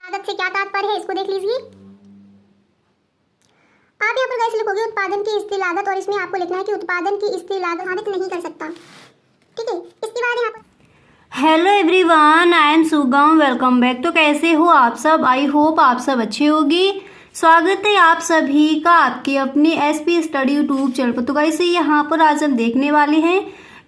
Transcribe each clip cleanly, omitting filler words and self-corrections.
लागत से क्या तात्पर्य है इसको देख लीजिए। आप यहाँ पर कैसे लिखोगे उत्पादन की स्थिर लागत, और इसमें आपको लिखना है कि उत्पादन की स्थिर लागत साबित नहीं कर सकता। ठीक है, इसके बाद यहाँ पर हेलो एवरीवन, आई एम सुगम, वेलकम बैक। तो कैसे हो आप सब? आई होप आप सब अच्छे होगी। स्वागत है आप सभी का आपके अपने एसपी स्टडी यूट्यूब चैनल पर। तो गाइस यहाँ पर आज हम देखने वाले हैं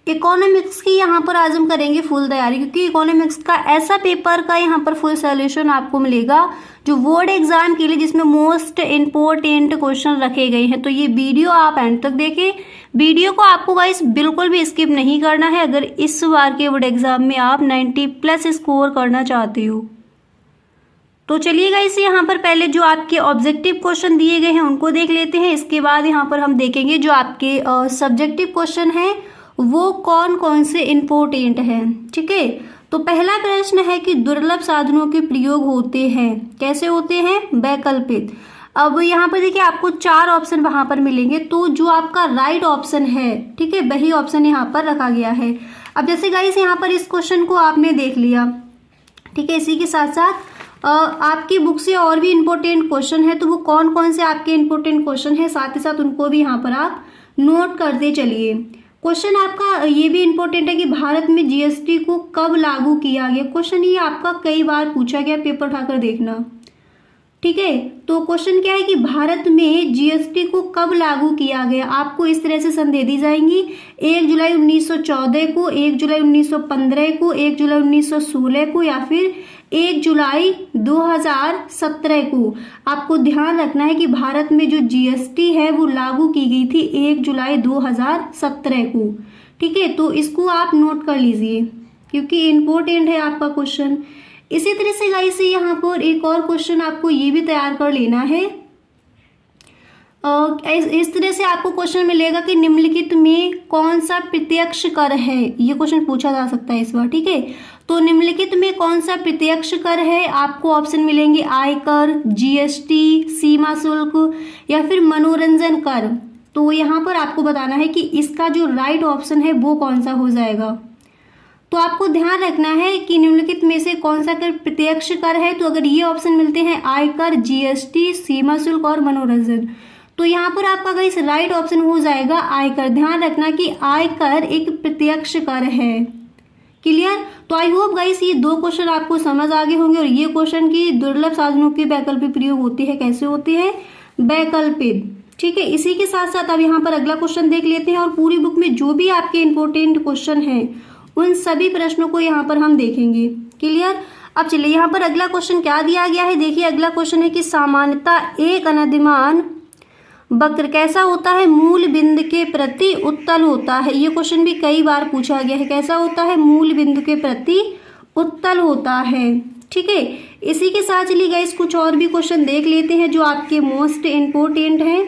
इकोनॉमिक्स की। यहाँ पर आज हम करेंगे फुल तैयारी, क्योंकि इकोनॉमिक्स का ऐसा पेपर का यहाँ पर फुल सॉल्यूशन आपको मिलेगा जो बोर्ड एग्जाम के लिए, जिसमें मोस्ट इम्पोर्टेंट क्वेश्चन रखे गए हैं। तो ये वीडियो आप एंड तक देखें। वीडियो को आपको गाइस बिल्कुल भी स्किप नहीं करना है अगर इस बार के बोर्ड एग्जाम में आप 90+ स्कोर करना चाहते हो। तो चलिए गाइस यहाँ पर पहले जो आपके ऑब्जेक्टिव क्वेश्चन दिए गए हैं उनको देख लेते हैं। इसके बाद यहाँ पर हम देखेंगे जो आपके सब्जेक्टिव क्वेश्चन हैं वो कौन कौन से इम्पोर्टेंट हैं। ठीक है, तो पहला प्रश्न है कि दुर्लभ साधनों के प्रयोग होते हैं, कैसे होते हैं? वैकल्पिक। अब यहाँ पर देखिए आपको 4 ऑप्शन वहाँ पर मिलेंगे, तो जो आपका राइट ऑप्शन है, ठीक है, वही ऑप्शन यहाँ पर रखा गया है। अब जैसे गाइस यहाँ पर इस क्वेश्चन को आपने देख लिया, ठीक है, इसी के साथ साथ आपकी बुक से और भी इम्पोर्टेंट क्वेश्चन है, तो वो कौन कौन से आपके इम्पोर्टेंट क्वेश्चन है साथ ही साथ उनको भी यहाँ पर आप नोट करते चलिए। क्वेश्चन आपका ये भी इम्पोर्टेंट है कि भारत में जीएसटी को कब लागू किया गया। क्वेश्चन ये आपका कई बार पूछा गया, पेपर उठाकर देखना। ठीक है, तो क्वेश्चन क्या है कि भारत में जीएसटी को कब लागू किया गया। आपको इस तरह से संदेह दी जाएंगी: 1 जुलाई 1914 को, 1 जुलाई 1915 को, 1 जुलाई 1916 को, या फिर 1 जुलाई 2017 को। आपको ध्यान रखना है कि भारत में जो जीएसटी है वो लागू की गई थी 1 जुलाई 2017 को। ठीक है, तो इसको आप नोट कर लीजिए क्योंकि इम्पोर्टेंट है आपका क्वेश्चन। इसी तरह से गाइस यहाँ पर एक और क्वेश्चन आपको ये भी तैयार कर लेना है। इस तरह से आपको क्वेश्चन मिलेगा कि निम्नलिखित में कौन सा प्रत्यक्ष कर है। ये क्वेश्चन पूछा जा सकता है इस बार। ठीक है, तो निम्नलिखित में कौन सा प्रत्यक्ष कर है। आपको ऑप्शन मिलेंगे आयकर, जीएसटी, सीमा शुल्क या फिर मनोरंजन कर। तो यहाँ पर आपको बताना है कि इसका जो राइट ऑप्शन है वो कौन सा हो जाएगा। तो आपको ध्यान रखना है कि निम्नलिखित में से कौन सा कर प्रत्यक्ष कर है। तो अगर ये ऑप्शन मिलते हैं आयकर, जीएसटी, सीमा शुल्क और मनोरंजन, तो यहाँ पर आपका गाइस राइट ऑप्शन हो जाएगा आयकर। ध्यान रखना कि आयकर एक प्रत्यक्ष कर है। क्लियर? तो आई होप गाइस ये 2 क्वेश्चन आपको समझ आ गए होंगे। और ये क्वेश्चन की दुर्लभ साधनों की वैकल्पिक प्रयोग होती है, कैसे होती है? वैकल्पिक। ठीक है, इसी के साथ साथ अब यहाँ पर अगला क्वेश्चन देख लेते हैं। और पूरी बुक में जो भी आपके इंपॉर्टेंट क्वेश्चन है उन सभी प्रश्नों को यहाँ पर हम देखेंगे। क्लियर? अब चलिए यहाँ पर अगला क्वेश्चन क्या दिया गया है। देखिए अगला क्वेश्चन है कि सामान्यतः एक अनधिमान वक्र कैसा होता है? मूल बिंदु के प्रति उत्तल होता है। ये क्वेश्चन भी कई बार पूछा गया है। कैसा होता है? मूल बिंदु के प्रति उत्तल होता है। ठीक है, इसी के साथ चलिए गाइस कुछ और भी क्वेश्चन देख लेते हैं जो आपके मोस्ट इम्पोर्टेंट हैं।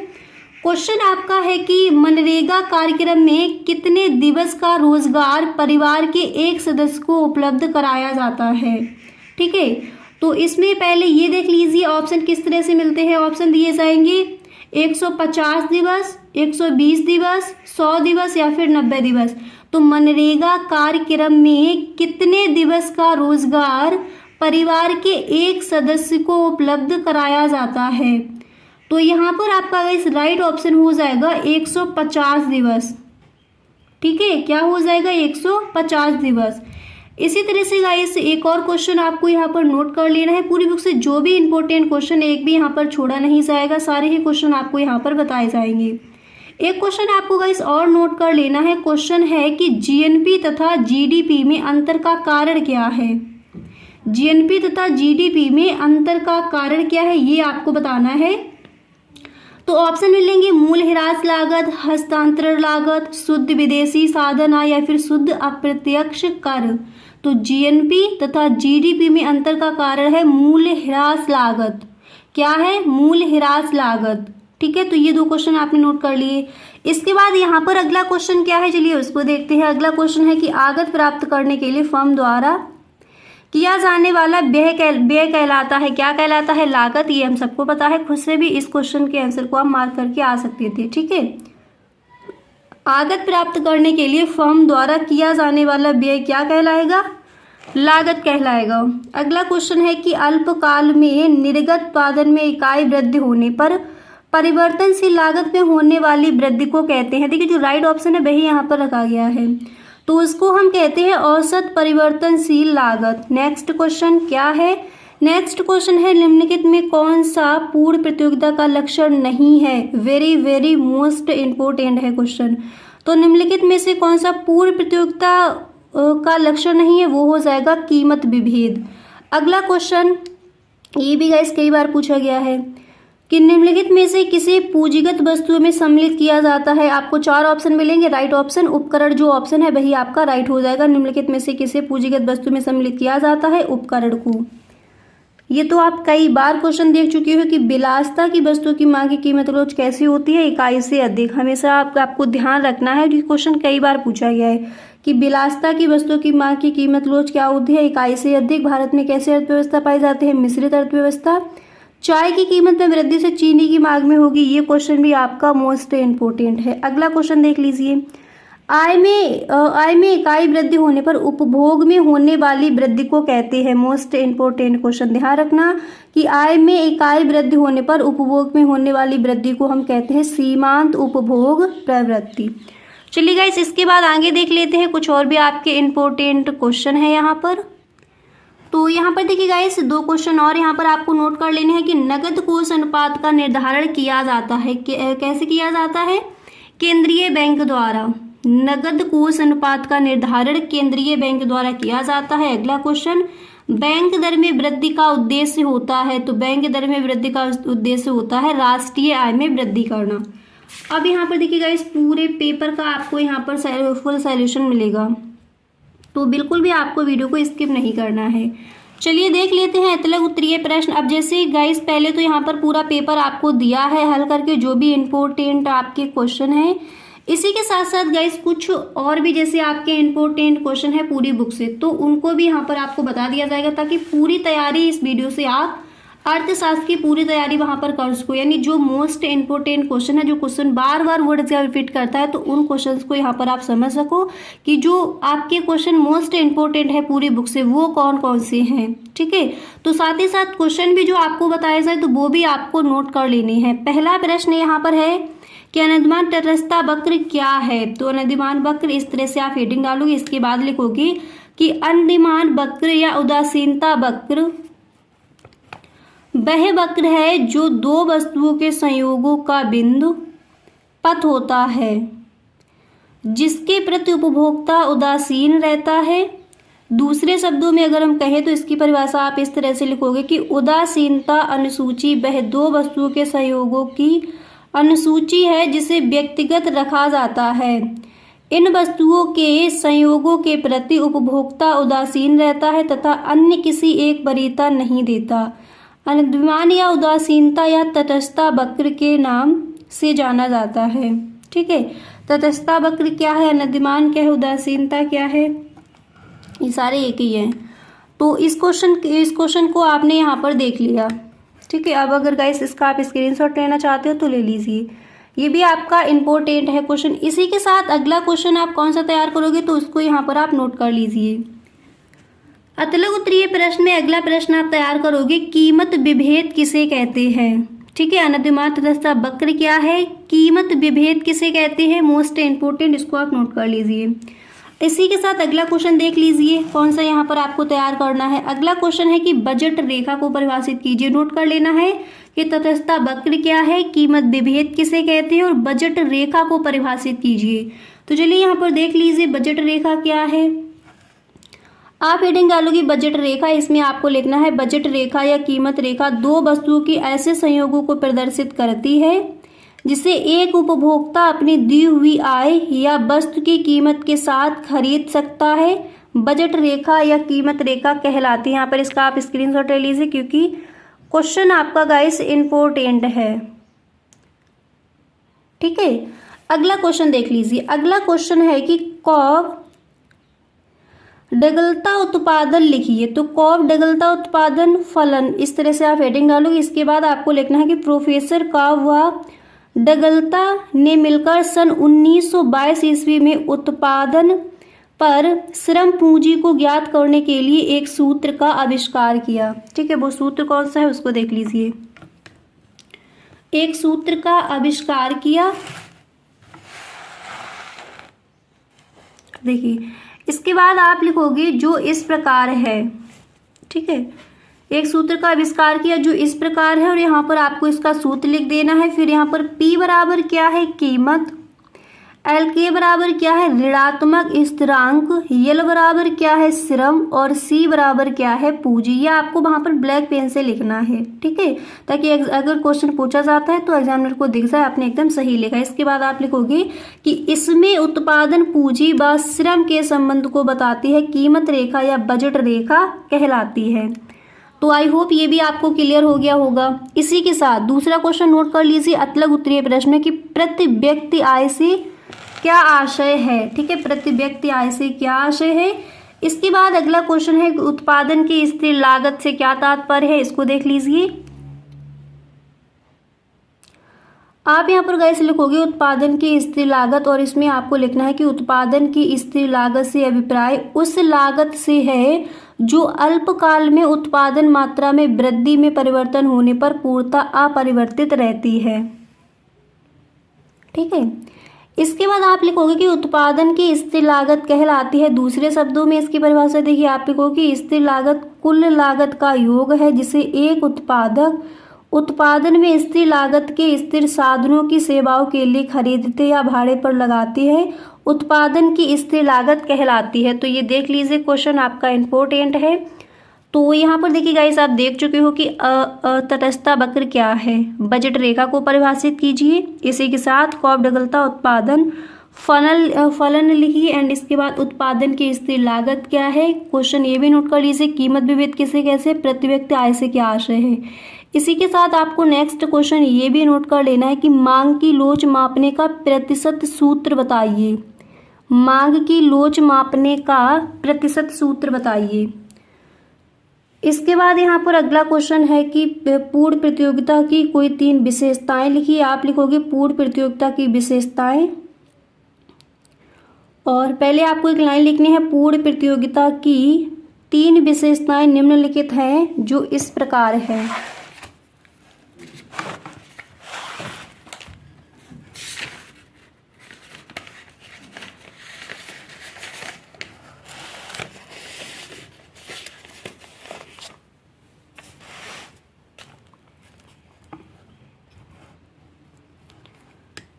क्वेश्चन आपका है कि मनरेगा कार्यक्रम में कितने दिवस का रोजगार परिवार के एक सदस्य को उपलब्ध कराया जाता है। ठीक है, तो इसमें पहले ये देख लीजिए ऑप्शन किस तरह से मिलते हैं। ऑप्शन दिए जाएंगे 150 दिवस, 120 दिवस, 100 दिवस या फिर 90 दिवस। तो मनरेगा कार्यक्रम में कितने दिवस का रोजगार परिवार के एक सदस्य को उपलब्ध कराया जाता है। तो यहाँ पर आपका इस राइट ऑप्शन हो जाएगा 150 दिवस। ठीक है, क्या हो जाएगा? 150 दिवस। इसी तरह से गाइस एक और क्वेश्चन आपको यहाँ पर नोट कर लेना है। पूरी बुक से जो भी इंपॉर्टेंट क्वेश्चन एक भी यहाँ पर छोड़ा नहीं जाएगा, सारे ही क्वेश्चन आपको यहाँ पर बताए जाएंगे। एक क्वेश्चन आपको गाइस और नोट कर लेना है। क्वेश्चन है कि जीएनपी तथा जीडीपी में अंतर का कारण क्या है। जीएनपी तथा जीडीपी में अंतर का कारण क्या है ये आपको बताना है। तो ऑप्शन मिलेंगे मूल्यह्रास लागत, हस्तांतरण लागत, शुद्ध विदेशी साधन आय या फिर शुद्ध अप्रत्यक्ष कर। तो जीएनपी तथा जीडीपी में अंतर का कारण है मूल्यह्रास लागत। क्या है? मूल्यह्रास लागत। ठीक है, तो ये 2 क्वेश्चन आपने नोट कर लिए। इसके बाद यहाँ पर अगला क्वेश्चन क्या है, चलिए उसको देखते हैं। अगला क्वेश्चन है कि आगत प्राप्त करने के लिए फर्म द्वारा किया जाने वाला व्यय कहलाता है। क्या कहलाता है? लागत। ये हम सबको पता है, खुद से भी इस क्वेश्चन के आंसर को आप मार्क करके आ सकते थे। ठीक है, आगत प्राप्त करने के लिए फर्म द्वारा किया जाने वाला व्यय क्या कहलाएगा? लागत कहलाएगा। अगला क्वेश्चन है कि अल्पकाल में निर्गत उत्पादन में इकाई वृद्धि होने पर परिवर्तनशील लागत में होने वाली वृद्धि को कहते हैं। देखिए जो राइट ऑप्शन है वही यहाँ पर रखा गया है, तो उसको हम कहते हैं औसत परिवर्तनशील लागत। नेक्स्ट क्वेश्चन क्या है? नेक्स्ट क्वेश्चन है निम्नलिखित में कौन सा पूर्ण प्रतियोगिता का लक्षण नहीं है? वेरी वेरी मोस्ट इम्पोर्टेंट है क्वेश्चन। तो निम्नलिखित में से कौन सा पूर्ण प्रतियोगिता का लक्षण नहीं है? वो हो जाएगा कीमत विभेद। अगला क्वेश्चन ये भी गाइस कई बार पूछा गया है कि निम्नलिखित में से किसी पूंजीगत वस्तु में सम्मिलित किया जाता है। आपको 4 ऑप्शन मिलेंगे, राइट ऑप्शन उपकरण जो ऑप्शन है वही आपका राइट हो जाएगा। निम्नलिखित में से किसी पूंजीगत वस्तु में सम्मिलित किया जाता है उपकरण को। ये तो आप कई बार क्वेश्चन देख चुके हो कि विलासिता की वस्तु की मांग की कीमत रोज कैसी होती है? इकाई से अधिक। हमेशा आपको ध्यान रखना है कि क्वेश्चन कई बार पूछा गया है कि विलासिता की वस्तु की मांग की कीमत रोज क्या होती है? इकाई से अधिक। भारत में कैसी अर्थव्यवस्था पाई जाती है? मिश्रित अर्थव्यवस्था। चाय की कीमत में वृद्धि से चीनी की मांग में होगी। ये क्वेश्चन भी आपका मोस्ट इम्पोर्टेंट है। अगला क्वेश्चन देख लीजिए। आय में इकाई वृद्धि होने पर उपभोग में होने वाली वृद्धि को कहते हैं। मोस्ट इम्पोर्टेंट क्वेश्चन, ध्यान रखना कि आय में इकाई वृद्धि होने पर उपभोग में होने वाली वृद्धि को हम कहते हैं सीमांत उपभोग प्रवृत्ति। चलिए गाइस इसके बाद आगे देख लेते हैं, कुछ और भी आपके इम्पोर्टेंट क्वेश्चन है यहाँ पर। तो यहाँ पर देखिए गाइस 2 क्वेश्चन और यहाँ पर आपको नोट कर लेने हैं कि नकद कोष अनुपात का निर्धारण किया जाता है। कैसे किया जाता है? केंद्रीय बैंक द्वारा। नकद कोष अनुपात का निर्धारण केंद्रीय बैंक द्वारा किया जाता है। अगला क्वेश्चन, बैंक दर में वृद्धि का उद्देश्य होता है। तो बैंक दर में वृद्धि का उद्देश्य होता है राष्ट्रीय आय में वृद्धि करना। अब यहाँ पर देखिए गाइस पूरे पेपर का आपको यहाँ पर फुल सॉल्यूशन मिलेगा, तो बिल्कुल भी आपको वीडियो को स्किप नहीं करना है। चलिए देख लेते हैं अतलग उत्तरीय प्रश्न। अब जैसे गाइस पहले तो यहाँ पर पूरा पेपर आपको दिया है हल करके, जो भी इम्पोर्टेंट आपके क्वेश्चन हैं। इसी के साथ साथ गाइस कुछ और भी जैसे आपके इम्पोर्टेंट क्वेश्चन है पूरी बुक से, तो उनको भी यहाँ पर आपको बता दिया जाएगा ताकि पूरी तैयारी इस वीडियो से आप अर्थशास्त्र की पूरी तैयारी वहां पर कर सको। यानी जो मोस्ट इम्पोर्टेंट क्वेश्चन है, जो क्वेश्चन बार बार वर्ड से रिपीट करता है, तो उन क्वेश्चंस को यहाँ पर आप समझ सको कि जो आपके क्वेश्चन मोस्ट इम्पोर्टेंट है पूरी बुक से वो कौन कौन से हैं। ठीक है, तो साथ ही साथ क्वेश्चन भी जो आपको बताया जाए तो वो भी आपको नोट कर लेनी है। पहला प्रश्न यहाँ पर है कि अनधिमान तटस्थता वक्र क्या है? तो अनधिमान वक्र इस तरह से आप हेडिंग डालोगे, इसके बाद लिखोगे कि अनधिमान वक्र या उदासीनता वक्र वह वक्र है जो 2 वस्तुओं के संयोगों का बिंदु पथ होता है, जिसके प्रति उपभोक्ता उदासीन रहता है। दूसरे शब्दों में अगर हम कहें तो इसकी परिभाषा आप इस तरह से लिखोगे कि उदासीनता अनुसूची वह 2 वस्तुओं के संयोगों की अनुसूची है जिसे व्यक्तिगत रखा जाता है। इन वस्तुओं के संयोगों के प्रति उपभोक्ता उदासीन रहता है तथा अन्य किसी एक वरीयता नहीं देता। अनधिमान या उदासीनता या तटस्थता वक्र के नाम से जाना जाता है। ठीक है, तटस्थता वक्र क्या है, अनधिमान क्या है, उदासीनता क्या है, ये सारे एक ही हैं। तो इस क्वेश्चन को आपने यहाँ पर देख लिया। ठीक है, अब अगर गाइस इसका आप स्क्रीनशॉट लेना चाहते हो तो ले लीजिए, ये भी आपका इम्पोर्टेंट है क्वेश्चन। इसी के साथ अगला क्वेश्चन आप कौन सा तैयार करोगे तो उसको यहाँ पर आप नोट कर लीजिए। अतलग उत्तरीय प्रश्न में अगला प्रश्न आप तैयार करोगे, कीमत विभेद किसे कहते हैं? ठीक है, अनधिमान तटस्थता वक्र क्या है, कीमत विभेद किसे कहते हैं, मोस्ट इम्पोर्टेंट, इसको आप नोट कर लीजिए। इसी के साथ अगला क्वेश्चन देख लीजिए कौन सा यहाँ पर आपको तैयार करना है। अगला क्वेश्चन है कि बजट रेखा को परिभाषित कीजिए। नोट कर लेना है कि तटस्थता वक्र क्या है, कीमत विभेद किसे कहते हैं और बजट रेखा को परिभाषित कीजिए। तो चलिए यहाँ पर देख लीजिए बजट रेखा क्या है। आप हेडिंग डालोगे बजट रेखा, इसमें आपको लिखना है बजट रेखा या कीमत रेखा 2 वस्तुओं की ऐसे संयोगों को प्रदर्शित करती है जिसे एक उपभोक्ता अपनी दी हुई आय या वस्तु की कीमत के साथ खरीद सकता है, बजट रेखा या कीमत रेखा कहलाती है। यहाँ पर इसका आप स्क्रीनशॉट ले लीजिए क्योंकि क्वेश्चन आपका गाइस इम्पोर्टेंट है। ठीक है, अगला क्वेश्चन देख लीजिए। अगला क्वेश्चन है कि कॉब डगलता उत्पादन लिखिए। तो कॉब डगलता उत्पादन फलन, इस तरह से आप हेडिंग डालोगे। इसके बाद आपको लिखना है कि प्रोफेसर कॉब व डगलता ने मिलकर सन 1922 ईस्वी में उत्पादन पर श्रम पूंजी को ज्ञात करने के लिए एक सूत्र का आविष्कार किया। ठीक है, वो सूत्र कौन सा है उसको देख लीजिए। एक सूत्र का आविष्कार किया, देखिए इसके बाद आप लिखोगे जो इस प्रकार है। ठीक है, एक सूत्र का आविष्कार किया जो इस प्रकार है और यहाँ पर आपको इसका सूत्र लिख देना है। फिर यहाँ पर P बराबर क्या है, कीमत, LK बराबर क्या है, ऋणात्मक स्थिरांक, L बराबर क्या है, श्रम, और C बराबर क्या है, पूंजी। ये आपको वहाँ पर ब्लैक पेन से लिखना है। ठीक है, ताकि अगर क्वेश्चन पूछा जाता है तो एग्जामिनर को दिख जाए आपने एकदम सही लिखा है। इसके बाद आप लिखोगे कि इसमें उत्पादन पूंजी व श्रम के संबंध को बताती है, कीमत रेखा या बजट रेखा कहलाती है। तो आई होप ये भी आपको क्लियर हो गया होगा। इसी के साथ दूसरा क्वेश्चन नोट कर लीजिए अतलग उत्तरीय प्रश्न में कि प्रति व्यक्ति आय से क्या आशय है। ठीक है, प्रति व्यक्ति आय से क्या आशय है। इसके बाद अगला क्वेश्चन है उत्पादन की स्थिर लागत से क्या तात्पर्य है, इसको देख लीजिए। आप यहाँ पर गाइस लिखोगे उत्पादन की स्थिर लागत और इसमें आपको लिखना है कि उत्पादन की स्थिर लागत से अभिप्राय उस लागत से है जो अल्पकाल में उत्पादन मात्रा में वृद्धि में परिवर्तन होने पर पूर्णतः अपरिवर्तित रहती है। ठीक है, इसके बाद आप लिखोगे कि उत्पादन की स्थिर लागत कहलाती है। दूसरे शब्दों में इसकी परिभाषा देखिए, आप लिखोगे कि स्थिर लागत कुल लागत का योग है जिसे एक उत्पादक उत्पादन में स्थिर लागत के स्थिर साधनों की सेवाओं के लिए खरीदते या भाड़े पर लगाती है, उत्पादन की स्थिर लागत कहलाती है। तो ये देख लीजिए, क्वेश्चन आपका इम्पोर्टेंट है। तो यहाँ पर देखिए गाइस, आप देख चुके हो कि तटस्थता वक्र क्या है, बजट रेखा को परिभाषित कीजिए। इसी के साथ कॉप डगलता उत्पादन फलन लिखिए एंड इसके बाद उत्पादन की स्थिर लागत क्या है। क्वेश्चन ये भी नोट कर लीजिए, कीमत विभेद किसे कैसे, प्रति व्यक्ति आय से क्या आशय है। इसी के साथ आपको नेक्स्ट क्वेश्चन ये भी नोट कर लेना है कि मांग की लोच मापने का प्रतिशत सूत्र बताइए। मांग की लोच मापने का प्रतिशत सूत्र बताइए। इसके बाद यहाँ पर अगला क्वेश्चन है कि पूर्ण प्रतियोगिता की कोई 3 विशेषताएं लिखिए। आप लिखोगे पूर्ण प्रतियोगिता की विशेषताएं और पहले आपको एक लाइन लिखनी है, पूर्ण प्रतियोगिता की 3 विशेषताएं निम्नलिखित हैं जो इस प्रकार है।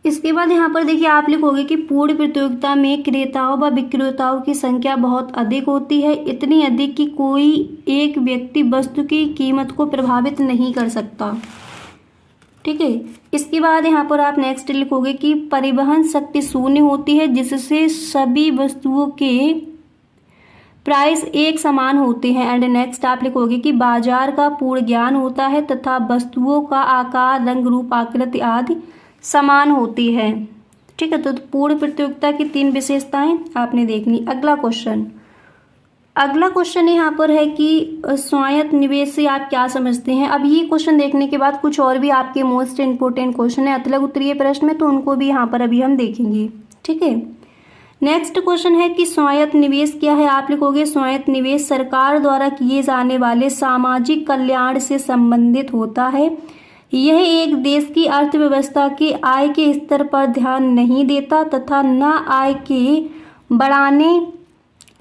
इसके बाद यहाँ पर देखिए, आप लिखोगे कि पूर्ण प्रतियोगिता में क्रेताओं व विक्रेताओं की संख्या बहुत अधिक होती है, इतनी अधिक कि कोई एक व्यक्ति वस्तु की कीमत को प्रभावित नहीं कर सकता। ठीक है, इसके बाद यहाँ पर आप नेक्स्ट लिखोगे कि परिवहन शक्ति शून्य होती है जिससे सभी वस्तुओं के प्राइस एक समान होते हैं। एंड नेक्स्ट आप लिखोगे कि बाजार का पूर्ण ज्ञान होता है तथा वस्तुओं का आकार, रंग, रूप, आकृति आदि समान होती है। ठीक है, तो पूर्ण प्रतियोगिता की 3 विशेषताएं आपने देखनी। अगला क्वेश्चन यहाँ पर है कि स्वायत्त निवेश से आप क्या समझते हैं। अब ये क्वेश्चन देखने के बाद कुछ और भी आपके मोस्ट इंपोर्टेंट क्वेश्चन है अतलग उत्तरीय प्रश्न में, तो उनको भी यहाँ पर अभी हम देखेंगे। ठीक है, नेक्स्ट क्वेश्चन है कि स्वायत्त निवेश क्या है। आप लिखोगे स्वायत्त निवेश सरकार द्वारा किए जाने वाले सामाजिक कल्याण से संबंधित होता है। यह एक देश की अर्थव्यवस्था के आय के स्तर पर ध्यान नहीं देता तथा न आय के बढ़ाने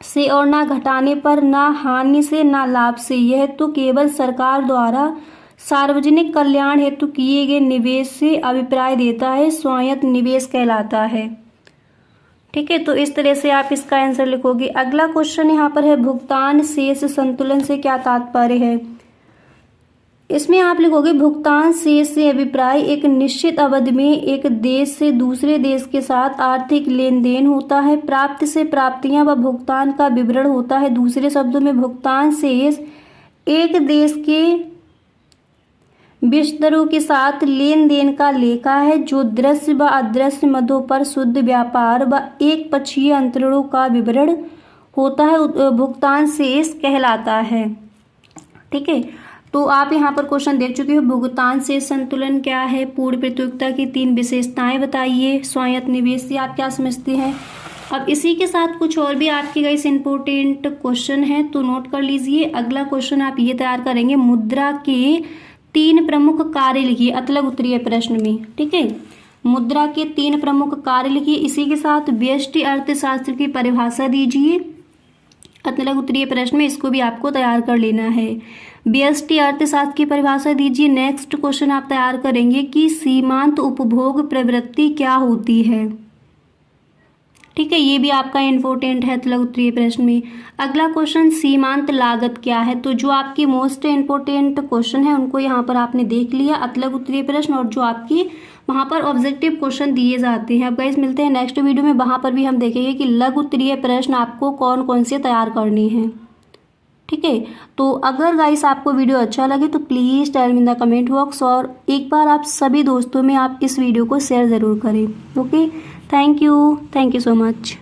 से और न घटाने पर, न हानि से न लाभ से। यह तो केवल सरकार द्वारा सार्वजनिक कल्याण हेतु किए गए निवेश से अभिप्राय देता है, स्वायत्त निवेश कहलाता है। ठीक है, तो इस तरह से आप इसका आंसर लिखोगे। अगला क्वेश्चन यहाँ पर है भुगतान शेष संतुलन से क्या तात्पर्य है। इसमें आप लिखोगे भुगतान शेष से अभिप्राय एक निश्चित अवधि में एक देश से दूसरे देश के साथ आर्थिक लेन देन होता है, प्राप्त से प्राप्तियां व भुगतान का विवरण होता है। दूसरे शब्दों में भुगतान शेष एक देश के विस्तरों के साथ लेन देन का लेखा है जो दृश्य व अदृश्य मदों पर शुद्ध व्यापार व एक पक्षीय अंतरणों का विवरण होता है, भुगतान शेष कहलाता है। ठीक है, तो आप यहाँ पर क्वेश्चन देख चुके हो। भुगतान शेष संतुलन क्या है, पूर्ण प्रतियोगिता की 3 विशेषताएं बताइए, स्वायत्त निवेश से आप क्या समझते हैं अब इसी के साथ कुछ और भी आपके गाइस इंपॉर्टेंट क्वेश्चन है तो नोट कर लीजिए। अगला क्वेश्चन आप ये तैयार करेंगे, मुद्रा के 3 प्रमुख कार्य लिखिए अतलग उत्तरीय प्रश्न में। ठीक है, मुद्रा के 3 प्रमुख कार्य लिखिए। इसी के साथ व्यष्टि अर्थशास्त्र की परिभाषा दीजिए अतलग उत्तरीय प्रश्न में, इसको भी आपको तैयार कर लेना है। व्यष्टि अर्थशास्त्र की परिभाषा दीजिए। नेक्स्ट क्वेश्चन आप तैयार करेंगे कि सीमांत उपभोग प्रवृत्ति क्या होती है। ठीक है, ये भी आपका इम्पोर्टेंट है अतलग उत्तरीय प्रश्न में। अगला क्वेश्चन सीमांत लागत क्या है। तो जो आपकी मोस्ट इम्पोर्टेंट क्वेश्चन है उनको यहाँ पर आपने देख लिया, अतलग उत्तरीय प्रश्न और जो आपकी वहाँ पर ऑब्जेक्टिव क्वेश्चन दिए जाते हैं। अब गाइस मिलते हैं नेक्स्ट वीडियो में, वहाँ पर भी हम देखेंगे कि लघु उत्तरीय प्रश्न आपको कौन कौन से तैयार करने हैं। ठीक है, तो अगर गाइस आपको वीडियो अच्छा लगे तो please tell me in the comment box, और एक बार आप सभी दोस्तों में आप इस वीडियो को शेयर ज़रूर करें। Okay, thank you so much.